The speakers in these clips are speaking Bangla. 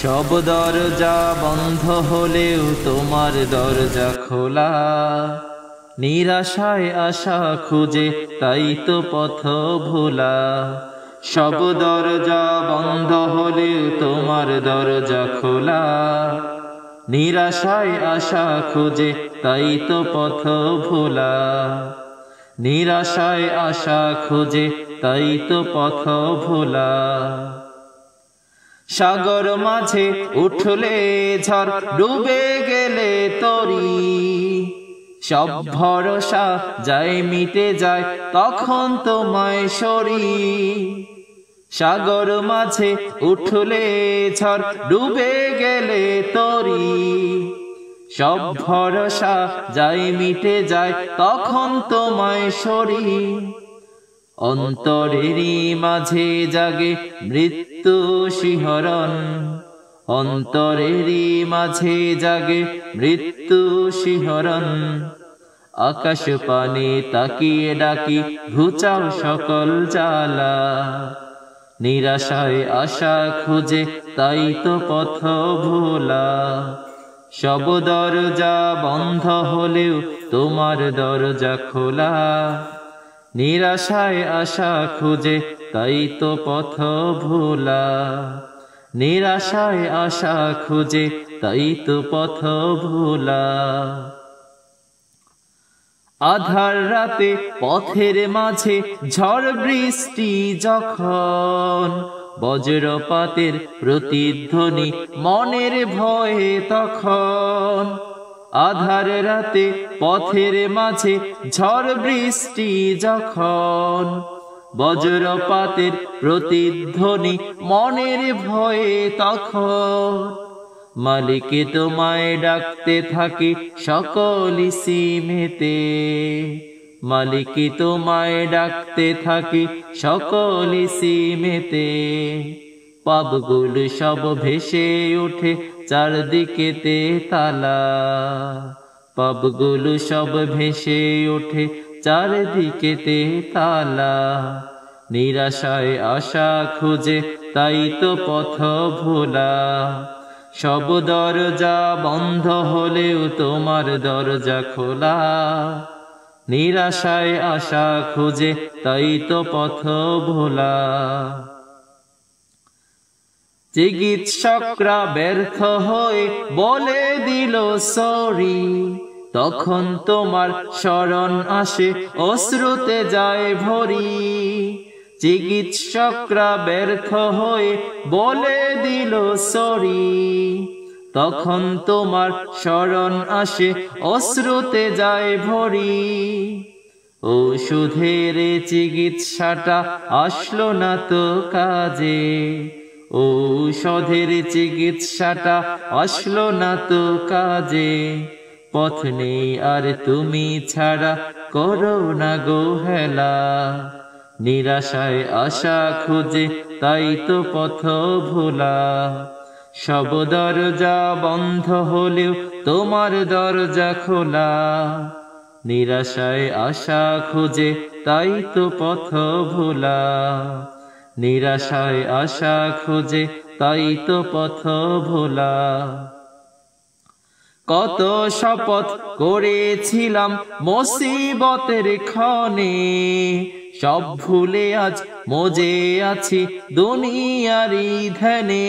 সব দরজা বন্ধ হলেও তোমার দরজা খোলা। নিরাশায় আশা খুঁজে তাই তো পথ ভোলা। সব দরজা বন্ধ হলেও তোমার দরজা খোলা। নিরাশায় আশা খুঁজে তাই তো পথ ভোলা। নিরাশায় আশা খুঁজে তাই তো পথ ভোলা। সাগর মাঝে উঠলে ঝড়, ডুবে গেলে তরি, সব ভরসা যায় মিটে যায় তখন তোমায় সরি। সাগর মাঝে উঠলে ঝড়, ডুবে গেলে তরি, সব ভরসা যায় মিটে যায় তখন তোমায় সরি। অন্তরেরই মাঝে জাগে মৃত্যু শিহরণ, অন্তরেরই মাঝে জাগে মৃত্যু শিহরণ। আকাশ পানে তাকিয়ে ডাকি ঘুচাও সকল জ্বালা। নিরাশায় আশা খুঁজে তাই তো পথ ভোলা। সব দরজা বন্ধ হলেও তোমার দরজা খোলা। নিরাশায় আশা খুঁজে তাই তো পথ ভোলা। নিরাশায় আশা খুঁজে তাই তো পথ ভোলা। আধার রাতে পথের মাঝে ঝড় বৃষ্টি যখন, বজ্রপাতের প্রতিধ্বনি মনের ভয়ে তখন। আধার রাতে পথের মাঝে ঝড় বৃষ্টি যখন, বজ্রপাতের প্রতিধ্বনি মনের ভয়ে তখন। মালিক তোমায় ডাকতে থাকি সকল সীমেতে, মালিক তোমায় ডাকতে থাকি সকল সীমেতে। পাপগুলো সব ভেসে ওঠে চারদিকেতে তালা, পাপগুলো সব ভেসে ওঠে চারদিকেতে তালা। নিরাশায় আশা খুঁজে তাই তো পথ ভোলা। সব দরজা বন্ধ হলেও তোমার দরজা খোলা। নিরাশায় আশা খুঁজে তাই তো পথ ভোলা। চিকিৎসকরা ব্যর্থ হয়ে বলে দিল সরি, তখন তোমার শরণ আসে অশ্রুতে যায় ভরি। চিকিৎসকরা ব্যর্থ হয়ে বলে দিল সরি, তখন তোমার শরণ আসে অশ্রুতে যায় ভরি। ঔষধের চিকিৎসাটা আসলো না তো কাজে, ঔষধের চিকিৎসাটা আসলো না তো কাজে। পথ নেই আর তুমি ছাড়া করো না গো হেলা। নিরাশায় আশা খুঁজে তাই তো পথ ভোলা। সব দরজা বন্ধ হলেও তোমার দরজা খোলা। নিরাশায় আশা খুঁজে তাই তো পথ ভোলা। নিরাশায় আশা খুঁজে তাই তো পথ ভোলা। কত শপথ করেছিলাম মুসিবতের ক্ষণে, সব ভুলে আজ মজে আছি দুনিয়ারি ধ্যানে।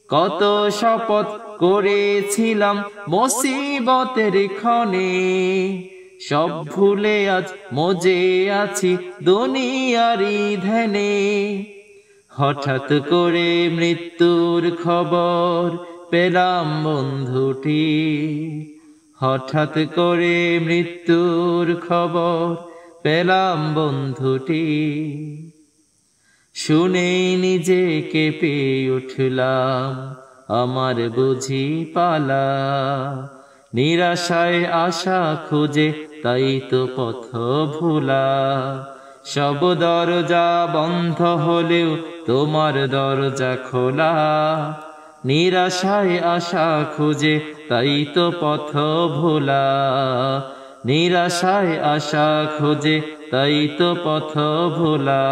কত শপথ করেছিলাম মুসিবতের ক্ষণে, সব ভুলে আজ মজে আছি দুনিয়ারি ধ্যানে। হঠাৎ করে মৃত্যুর খবর পেলাম বন্ধুটি, হঠাৎ করে মৃত্যুর খবর পেলাম বন্ধুটি। শুনে নিজেকে পেয়ে উঠলাম আমার বুঝি পালা। নিরাশায় আশা খুঁজে তাই তো পথ ভোলা। সব দরজা বন্ধ হলেও তোমার দরজা খোলা। নিরাশায় আশা খুঁজে তাই তো পথ ভোলা। নিরাশায় আশা খুঁজে তাই তো পথ ভোলা।